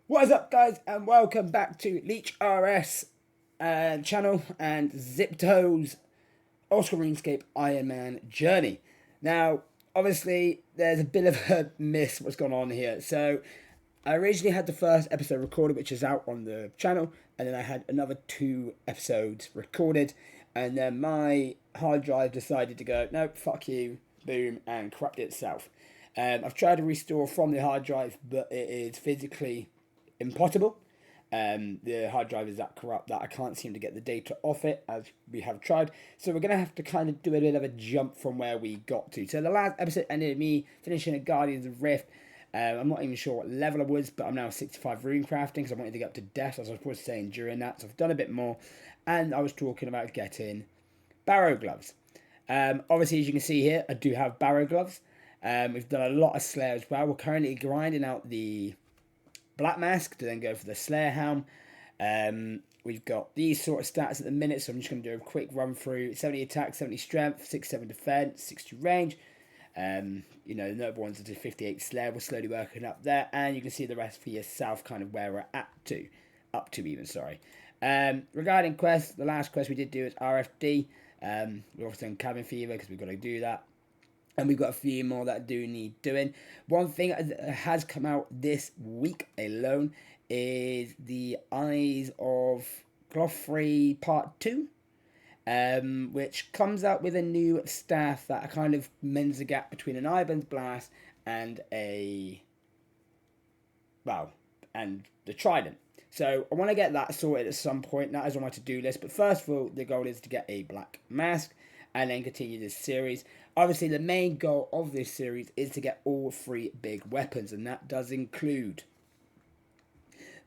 What is up, guys, and welcome back to Leech RS channel and Zipto's Old School Runescape Ironman Journey. Now, obviously, there's a bit of a miss what's gone on here. So, I originally had the first episode recorded, which is out on the channel, and then I had another 2 episodes recorded, and then my hard drive decided to go, nope, fuck you, boom, and corrupt itself. I've tried to restore from the hard drive, but it is physically impossible. The hard drive is that corrupt that I can't seem to get the data off it as we have tried. So we're going to have to kind of do a bit of a jump from where we got to. So the last episode ended with me finishing a Guardians of Rift. I'm not even sure what level I was, but I'm now 65 rune crafting because I wanted to get up to death, as I was supposed to say during that. So I've done a bit more. And I was talking about getting barrow gloves. Obviously, as you can see here, I do have barrow gloves. We've done a lot of Slayer as well. We're currently grinding out the Black Mask to then go for the Slayer Helm. We've got these sort of stats at the minute, so I'm just going to do a quick run through. 70 attack, 70 strength, 67 defense, 60 range. The notable ones are to 58 Slayer. We're slowly working up there, and you can see the rest for yourself, kind of where we're up to even, sorry. Regarding quests, the last quest we did do is RFD. We're also in Cabin Fever because we've got to do that. And we've got a few more that do need doing. One thing that has come out this week alone is the Eyes of Gloffrey Part 2. Which comes out with a new staff that kind of mends the gap between an Iban's Blast and and the Trident. So I want to get that sorted at some point. That is on my to-do list. But first of all, the goal is to get a Black Mask and then continue this series. Obviously, the main goal of this series is to get all 3 big weapons, and that does include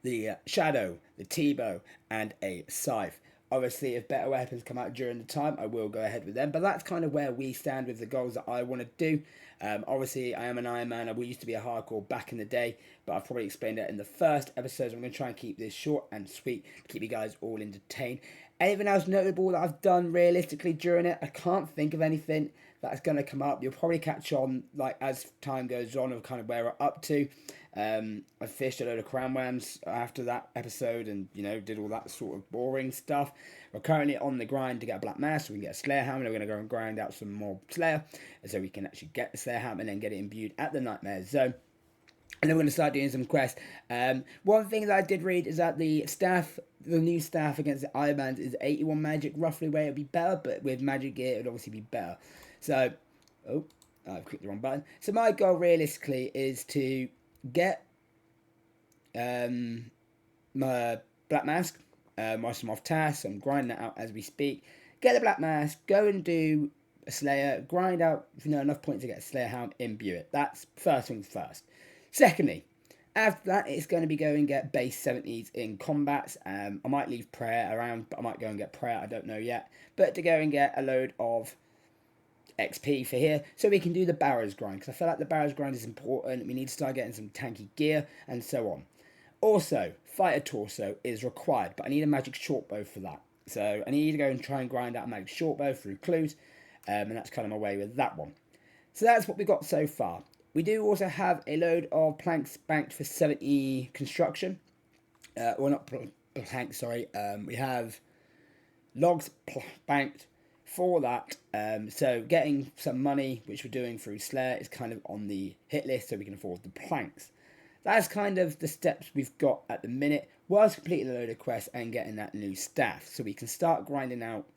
the Shadow, the T-Bow, and a Scythe. Obviously, if better weapons come out during the time, I will go ahead with them. But that's kind of where we stand with the goals that I want to do. Obviously, I am an Ironman. I used to be a hardcore back in the day, but I've probably explained it in the first episode. So I'm going to try and keep this short and sweet, keep you guys all entertained. Anything else notable that I've done realistically during it? I can't think of anything that's going to come up. You'll probably catch on as time goes on of kind of where we're up to. I fished a load of cranworms after that episode and, did all that sort of boring stuff. We're currently on the grind to get a Black Mask so we can get a Slayer Helm, and we're going to go and grind out some more Slayer so we can actually get the Slayer Helm and then get it imbued at the Nightmare Zone. And then we're going to start doing some quests. One thing that I did read is that the new staff against the Ironmans is 81 magic, roughly where it would be better, but with magic gear it would obviously be better. So, I've clicked the wrong button. So my goal realistically is to get my Black Mask, whilst I'm off task. I'm grinding that out as we speak. Get the Black Mask, go and do a Slayer, grind out enough points to get a Slayer Helm, imbue it. That's first things first. Secondly, after that, it's going to be go and get base 70s in combats. I might leave prayer around, but I might go and get prayer. I don't know yet. But to go and get a load of XP for here, so we can do the barrows grind, because I feel like the barrows grind is important. We need to start getting some tanky gear and so on. Also, fighter torso is required, but I need a magic shortbow for that. So I need to go and try and grind out a magic shortbow through clues, and that's kind of my way with that one. So that's what we got so far. We do also have a load of planks banked for 70 construction. Not planks, sorry. We have logs banked for that. So getting some money, which we're doing through Slayer, is kind of on the hit list so we can afford the planks. That's kind of the steps we've got at the minute, whilst completing a load of quests and getting that new staff. So we can start grinding out,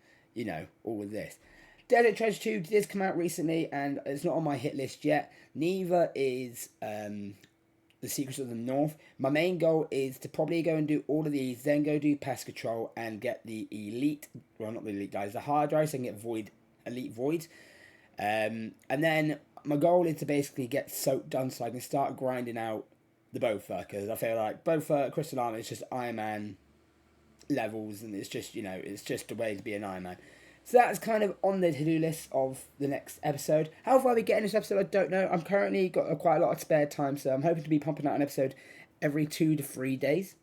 all of this. Desert Treasure 2 did come out recently, and it's not on my hit list yet. Neither is the Secrets of the North. My main goal is to probably go and do all of these, then go do Pest Control and get the Elite, well, not the Elite guys, the hard drive, so I can get Elite Void. And then my goal is to basically get Soap done so I can start grinding out the Bowfer, because I feel like Bowfer, Crystal Armor is just Iron Man levels, and it's just, it's just a way to be an Iron Man. So that's kind of on the to-do list of the next episode. How far we get in this episode, I don't know. I'm currently got quite a lot of spare time, so I'm hoping to be pumping out an episode every 2 to 3 days.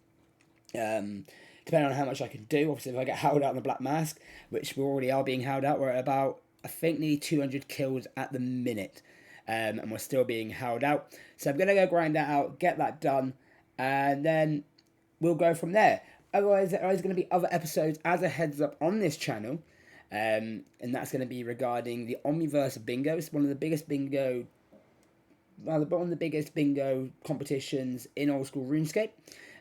Depending on how much I can do. Obviously, if I get held out on the Black Mask, which we already are being held out, we're at about, I think, nearly 200 kills at the minute. And we're still being held out. So I'm going to go grind that out, get that done, and then we'll go from there. Otherwise, there is going to be other episodes as a heads up on this channel, and that's going to be regarding the Omniverse Bingo. It's one of the biggest bingo competitions in Old School Runescape.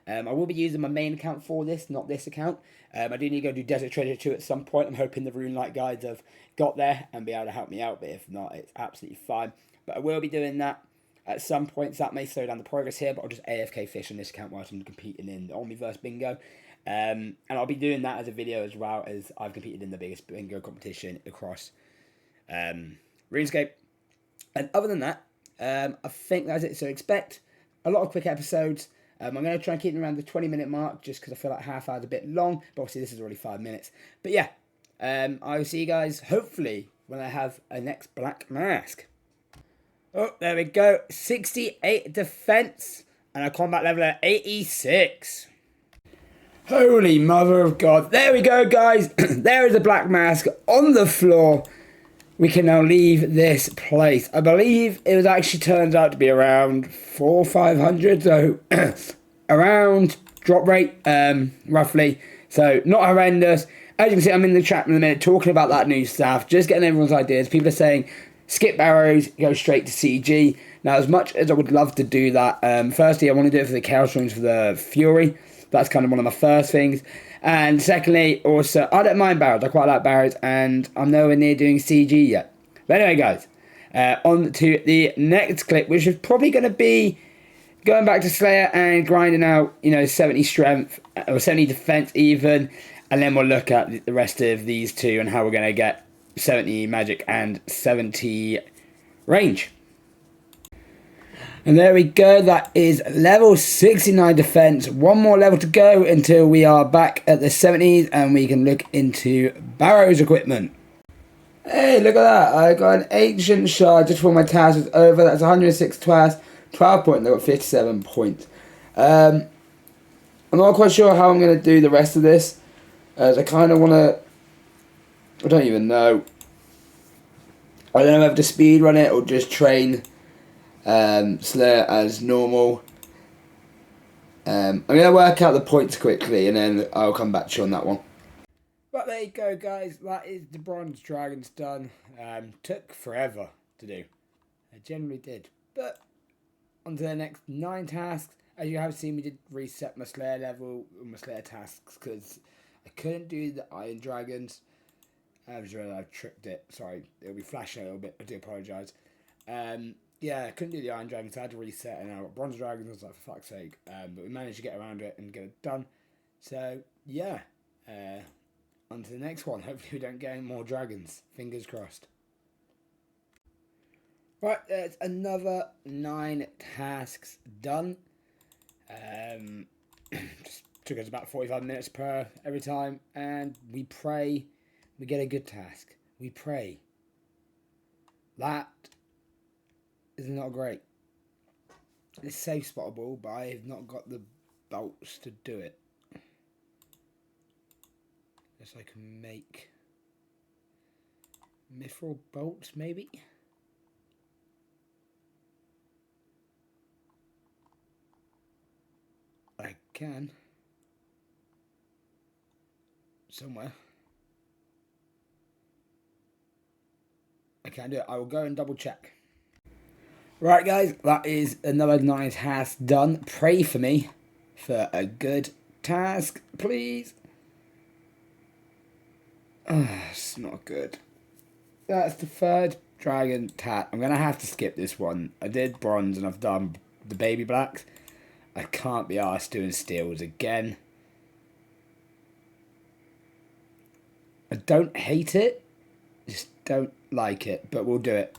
I will be using my main account for this, not this account. I do need to go do Desert Treasure 2 at some point. I'm hoping the Rune Light guides have got there and be able to help me out, but if not, it's absolutely fine. But I will be doing that at some points. That may slow down the progress here, but I'll just AFK fish on this account whilst I'm competing in the Omniverse Bingo. And I'll be doing that as a video as well, as I've competed in the biggest bingo competition across RuneScape. And other than that, I think that's it. So expect a lot of quick episodes. I'm going to try and keep it around the 20-minute mark just because I feel like half hour is a bit long. But obviously this is already 5 minutes. But yeah, I will see you guys hopefully when I have a next black mask. Oh, there we go. 68 defense and a combat level at 86. Holy mother of God. There we go, guys. There is a black mask on the floor. We can now leave this place. I believe it was actually turns out to be around 400 or 500, so around drop rate, roughly. So not horrendous. As you can see, I'm in the chat in a minute talking about that new stuff, just getting everyone's ideas. People are saying skip barrows, go straight to CG. Now, as much as I would love to do that, firstly, I want to do it for the Chaos Runes for the Fury. That's kind of one of my first things. And secondly, also, I don't mind barrows. I quite like barrows, and I'm nowhere near doing CG yet. But anyway, guys, on to the next clip, which is probably going to be going back to Slayer and grinding out, 70 strength, or 70 defense even, and then we'll look at the rest of these two and how we're going to get 70 magic and 70 range. And there we go, that is level 69 defense. One more level to go until we are back at the 70s and we can look into Barrow's equipment. Hey, look at that. I got an ancient shard just before my task is over. That's 106 task, 12 points. I got 57 points. I'm not quite sure how I'm going to do the rest of this, as I kind of want to... I don't even know. I don't know whether to speed run it or just train Slayer as normal. I'm going to work out the points quickly and then I'll come back to you on that one. But there you go, guys. That is the Bronze Dragons done. Took forever to do. It generally did. But on to the next 9 tasks. As you have seen, we did reset my Slayer level, my Slayer tasks, because I couldn't do the Iron Dragons. I just realised I've tricked it. Sorry, it'll be flashing a little bit. I do apologise. Yeah, I couldn't do the Iron Dragons, so I had to reset, and I got Bronze Dragons. I was like, for fuck's sake. But we managed to get around it and get it done. So, yeah. On to the next one. Hopefully we don't get any more dragons. Fingers crossed. Right, there's another 9 tasks done. Just took us about 45 minutes per every time. And we pray we get a good task. We pray. That is not great. It's safe spottable, but I have not got the bolts to do it. Guess I can make mithril bolts, maybe? I can. Somewhere. I can do it. I will go and double check. Right, guys, that is another 9 task done. Pray for me for a good task, please. It's not good. That's the 3rd dragon tat. I'm going to have to skip this one. I did bronze and I've done the baby blacks. I can't be arsed doing steels again. I don't hate it. Just don't like it, but we'll do it.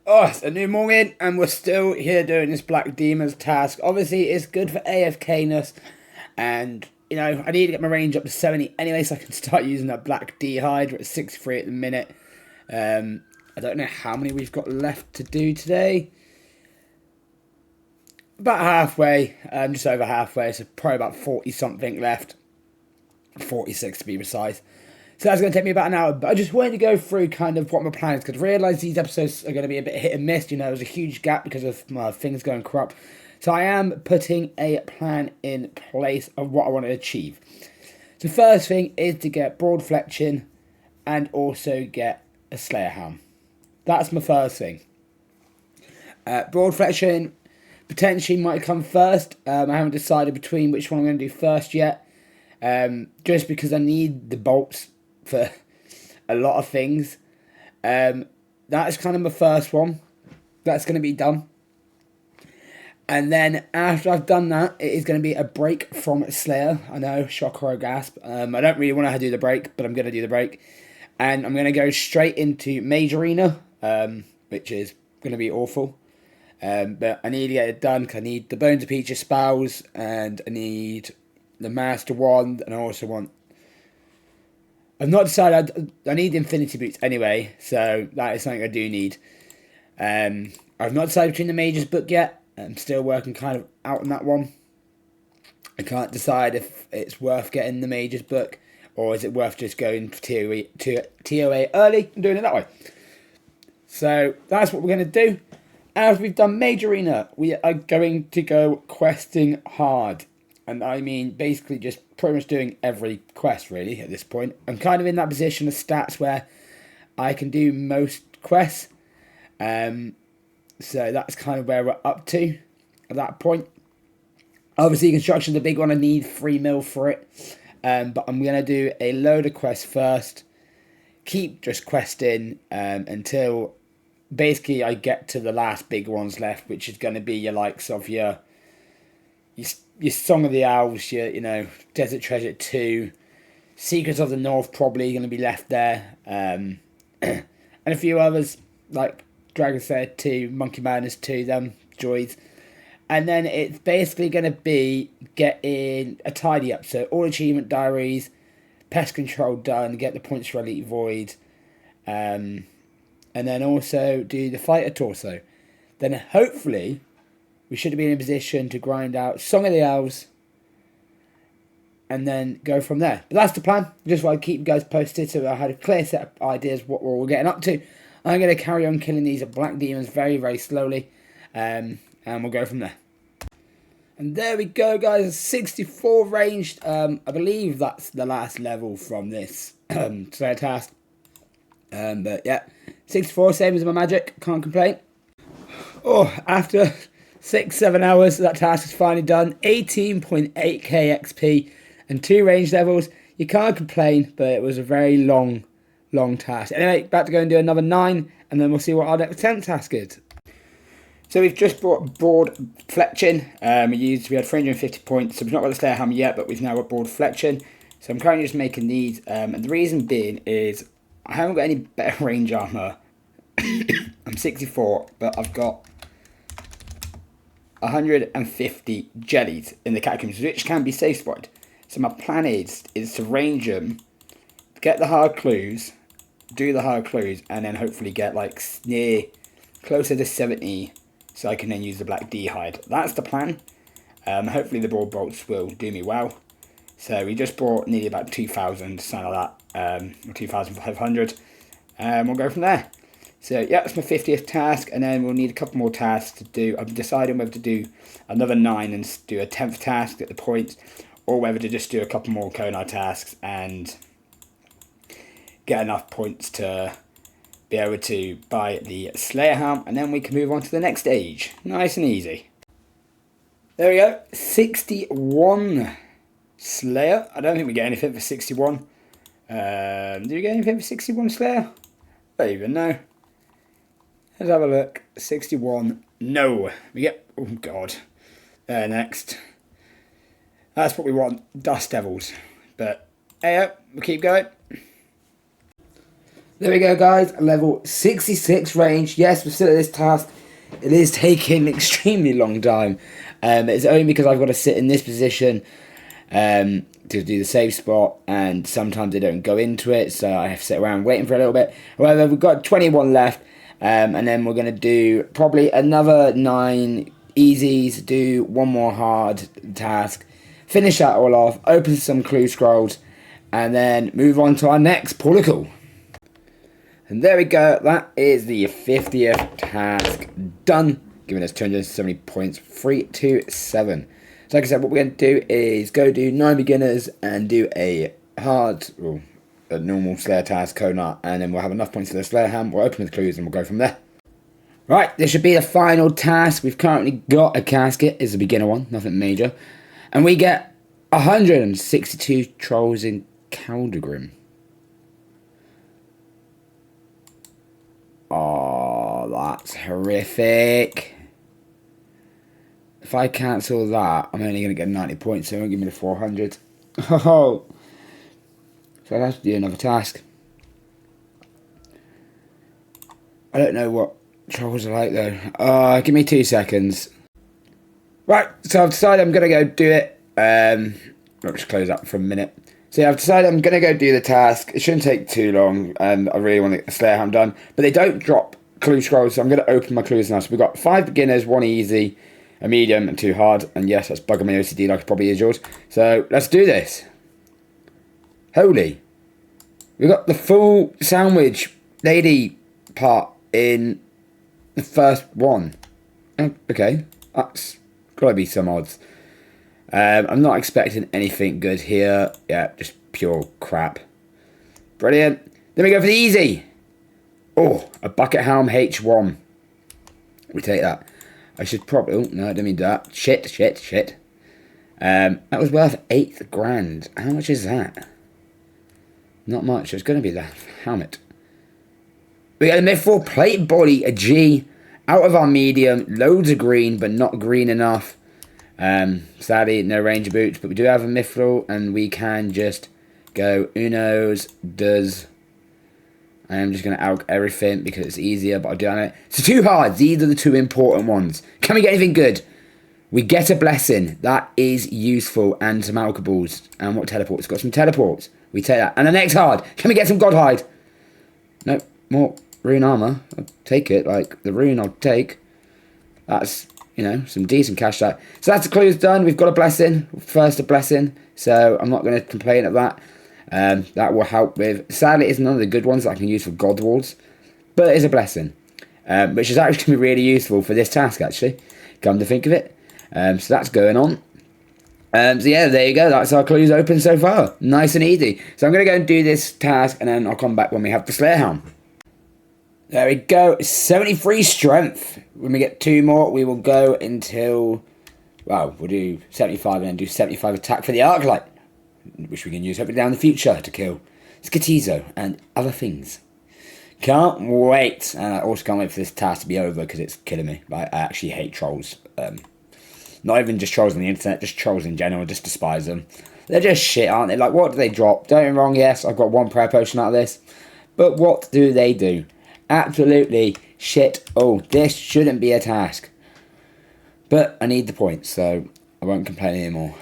Oh, it's a new morning and we're still here doing this Black Demons task. Obviously, it's good for AFK-ness and, I need to get my range up to 70 anyway so I can start using that Black D-Hide. We're at 63 at the minute. I don't know how many we've got left to do today. About halfway, just over halfway, so probably about 40-something left. 46 to be precise. So that's going to take me about an hour, but I just wanted to go through kind of what my plan is, because I realise these episodes are going to be a bit hit and miss. You know, there's a huge gap because of my things going corrupt. So I am putting a plan in place of what I want to achieve. The first thing is to get broad flexion and also get a Slayer helm. That's my first thing. Broad flexion potentially might come first. I haven't decided between which one I'm going to do first yet. Just because I need the bolts for a lot of things. That's kind of my first one. That's going to be done. And then after I've done that, it is going to be a break from Slayer. I know, shock, horror, gasp. I don't really want to do the break, but I'm going to do the break. And I'm going to go straight into Mage Arena, which is going to be awful. But I need to get it done, because I need the Bones of Peaches spells, and I need the Master Wand, and I also want... I've not decided, I need Infinity Boots anyway, so that is something I do need. I've not decided between the Mage's book yet. I'm still working kind of out on that one. I can't decide if it's worth getting the Mage's book, or is it worth just going for TOA early and doing it that way. So that's what we're going to do. As we've done Mage Arena, we are going to go questing hard. And I mean basically just pretty much doing every quest really at this point. I'm kind of in that position of stats where I can do most quests. So that's kind of where we're up to at that point. Obviously construction's a big one. I need 3 mil for it. But I'm going to do a load of quests first. Keep just questing until basically I get to the last big ones left, which is going to be your likes of your Song of the Owls, your, you know, Desert Treasure 2, Secrets of the North probably going to be left there, and a few others like Dragon's Slayer 2, Monkey Madness 2, them joys. And then it's basically going to be getting a tidy up, so all achievement diaries, pest control done, get the points for Elite Void, and then also do the fighter torso. Then hopefully we should be in a position to grind out Song of the Owls and then go from there. But that's the plan. Just want to keep you guys posted so I had a clear set of ideas what we're all getting up to. I'm going to carry on killing these black demons very, very slowly. And we'll go from there. And there we go, guys. 64 ranged. I believe that's the last level from this Slayer task. But yeah, 64, same as my magic. Can't complain. Oh, after 6-7 hours, that task is finally done. 18.8k XP and 2 range levels. You can't complain, but it was a very long task. Anyway, about to go and do another 9, and then we'll see what our next 10 task is. So we've just brought broad flexion. We had 350 points, so we've not got the Slayer Hammer yet, but we've now got broad flexion. So I'm currently just making these, and the reason being is I haven't got any better range armor. I'm 64, but I've got 150 jellies in the catacombs, which can be safe spotted. So my plan is to range them, get the hard clues, do the hard clues, and then hopefully get like near closer to 70, so I can then use the black D hide. That's the plan. Hopefully the broad bolts will do me well. So we just brought nearly about 2,000, something like that, or 2,500. We'll go from there. So yeah, that's my 50th task, and then we'll need a couple more tasks to do. I'm deciding whether to do another 9 and do a 10th task, get the points, or whether to just do a couple more Konar tasks and get enough points to be able to buy the Slayer helm, and then we can move on to the next stage. Nice and easy. There we go, 61 Slayer. I don't think we get anything for 61. Do you get anything for 61 Slayer? I don't even know. Let's have a look. 61. No. We get... Oh, God. Next. That's what we want. Dust Devils. But, hey, we'll keep going. There we go, guys. Level 66 range. Yes, we're still at this task. It is taking an extremely long time. It's only because I've got to sit in this position to do the save spot, and sometimes they don't go into it, so I have to sit around waiting for a little bit. However, we've got 21 left. And then we're going to do probably another 9 easies, do one more hard task, finish that all off, open some clue scrolls, and then move on to our next protocol. And there we go, that is the 50th task done, giving us 270 points, 327. So like I said, what we're going to do is go do 9 beginners and do a hard, or a normal Slayer task, Conart, and then we'll have enough points for the Slayer Ham, we'll open the clues and we'll go from there. Right, this should be the final task. We've currently got a casket, it's a beginner one, nothing major. And we get 162 trolls in Caldergrim. Oh, that's horrific. If I cancel that, I'm only going to get 90 points, so it won't give me the 400. Oh. So I'll have to do another task. I don't know what trolls are like though. Give me 2 seconds. Right, so I've decided I'm going to go do it. I'll just close up for a minute. So yeah, I've decided I'm going to go do the task. It shouldn't take too long, and I really want to get the Slayer Ham done. But they don't drop clue scrolls, so I'm going to open my clues now. So we've got 5 beginners, 1 easy, a medium, and 2 hard. And yes, that's bugging my OCD like it probably is yours. So let's do this. Holy. We've got the full sandwich lady part in the first one. Okay, that's got to be some odds. I'm not expecting anything good here. Yeah, just pure crap. Brilliant. Then we go for the easy. Oh, a bucket helm H1. We take that. I should probably... Oh, no, I didn't mean that. Shit. That was worth 8 grand. How much is that? Not much. It's going to be the helmet. We got a mid-4 plate body, a G. Out of our medium. Loads of green, but not green enough. Sadly, no ranger boots, but we do have a mithril, and we can just go unos, does. I am just going to alch everything because it's easier, but I'll do it. So 2 hards, these are the 2 important ones. Can we get anything good? We get a blessing, that is useful, and some alkaballs. And what teleports? Got some teleports. We take that. And the next hard, can we get some godhide? Nope, more rune armor. I'll take it, like the rune I'll take. That's... you know, some decent cash out. So that's the clues done. We've got a blessing. First a blessing. So I'm not going to complain at that. That will help with... sadly, it's none of the good ones that I can use for God Walls. But it is a blessing. Which is actually going to be really useful for this task, actually. Come to think of it. So that's going on. So yeah, there you go. That's our clues open so far. Nice and easy. So I'm going to go and do this task. And then I'll come back when we have the Slayer Helm. There we go. 73 strength. When we get 2 more, we will go until... well, we'll do 75 and then do 75 attack for the Arclight. Which we can use hopefully down in the future to kill Skatizo and other things. Can't wait. And I also can't wait for this task to be over because it's killing me. I actually hate trolls. Not even just trolls on the internet, just trolls in general. I just despise them. They're just shit, aren't they? Like, what do they drop? Don't get me wrong, yes, I've got 1 prayer potion out of this. But what do they do? Absolutely shit. Oh, this shouldn't be a task. But I need the points, so I won't complain anymore.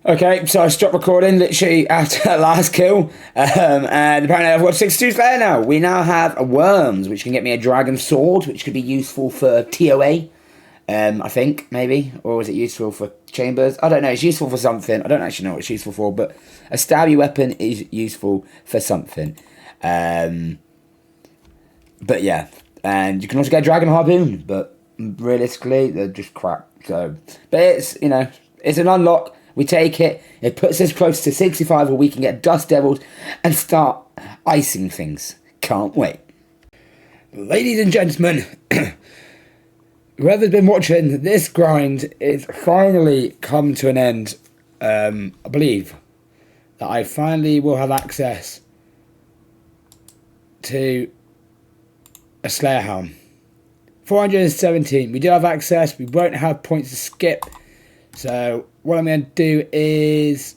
Okay, so I stopped recording literally after that last kill. And apparently I've got 62 Slayer now. We now have a Worms, which can get me a Dragon Sword, which could be useful for TOA. I think, maybe. Or is it useful for Chambers? I don't know. It's useful for something. I don't actually know what it's useful for, but a stabby weapon is useful for something. But yeah, and you can also get a Dragon Harpoon, but realistically, they're just crap. So, but it's, you know, it's an unlock. We take it. It puts us close to 65 where we can get Dust Devils and start icing things. Can't wait. Ladies and gentlemen, whoever's been watching, this grind is finally come to an end. I believe that I finally will have access to a Slayer Helm. 417. We do have access. We won't have points to skip. So what I'm going to do is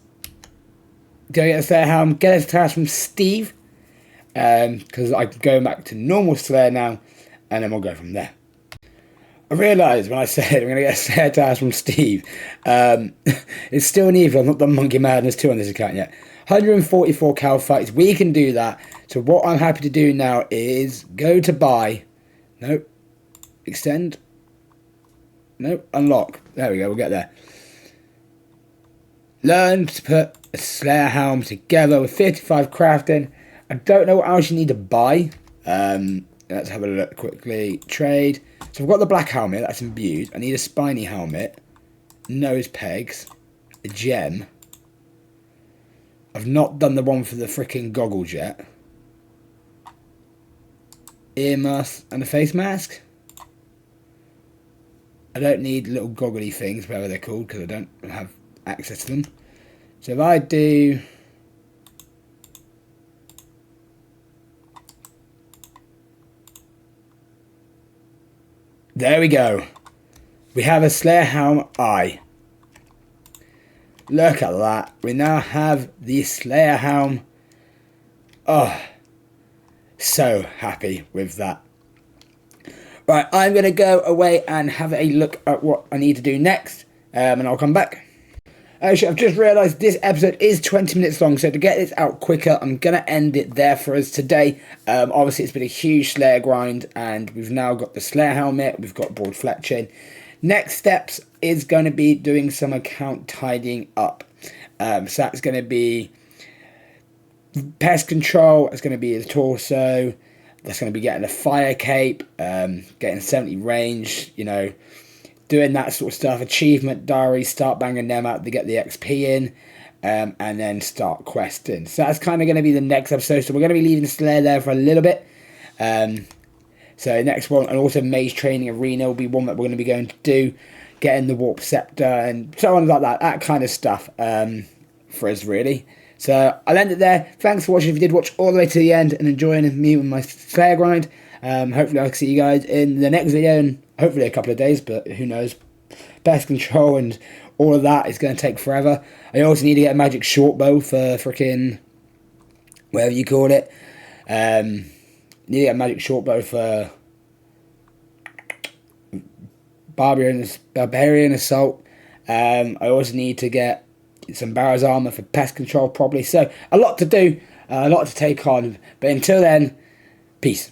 go get a Slayer Helm, get a task from Steve. Because I'm going back to normal Slayer now. And then we'll go from there. I realised when I said I'm going to get a Slayer task from Steve. It's still an evil. I've not done Monkey Madness 2 on this account yet. 144 cal fights. We can do that. So what I'm happy to do now is go to buy. Nope. Extend. Nope. Unlock. There we go. We'll get there. Learn to put a Slayer helm together with 55 crafting. I don't know what else you need to buy. Let's have a look quickly. Trade. So I've got the black helmet, that's imbued. I need a spiny helmet, nose pegs, a gem. I've not done the one for the freaking goggles yet. Ear muffs and a face mask. I don't need little goggly things, whatever they're called, because I don't have access to them. So if I do... There we go. We have a Slayer helm eye. Look at that. We now have the Slayer helm. Oh, so happy with that. Right, I'm going to go away and have a look at what I need to do next, and I'll come back. Actually, I've just realised this episode is 20 minutes long, so to get this out quicker, I'm going to end it there for us today. Obviously, it's been a huge Slayer grind, and we've now got the Slayer helmet, we've got broad fletching. Next steps is going to be doing some account tidying up. So that's going to be pest control, it's going to be the torso, that's going to be getting a fire cape, getting 70 range, you know, doing that sort of stuff. Achievement diary, start banging them out to get the XP in, and then start questing. So that's kind of going to be the next episode. So we're going to be leaving Slayer there for a little bit. So next one, and also Maze Training Arena will be one that we're going to be going to do, getting the Warp Scepter and so on like that kind of stuff for us really. So I'll end it there. Thanks for watching. If you did watch all the way to the end and enjoying me with my Slayer grind, hopefully I'll see you guys in the next video, and hopefully a couple of days, but who knows. Pest control and all of that is going to take forever. I also need to get a magic short bow for freaking whatever you call it. Need to get a magic short bow for Barbarian Assault. I also need to get some Barrow's Armor for pest control probably. So a lot to do, a lot to take on. But until then, peace.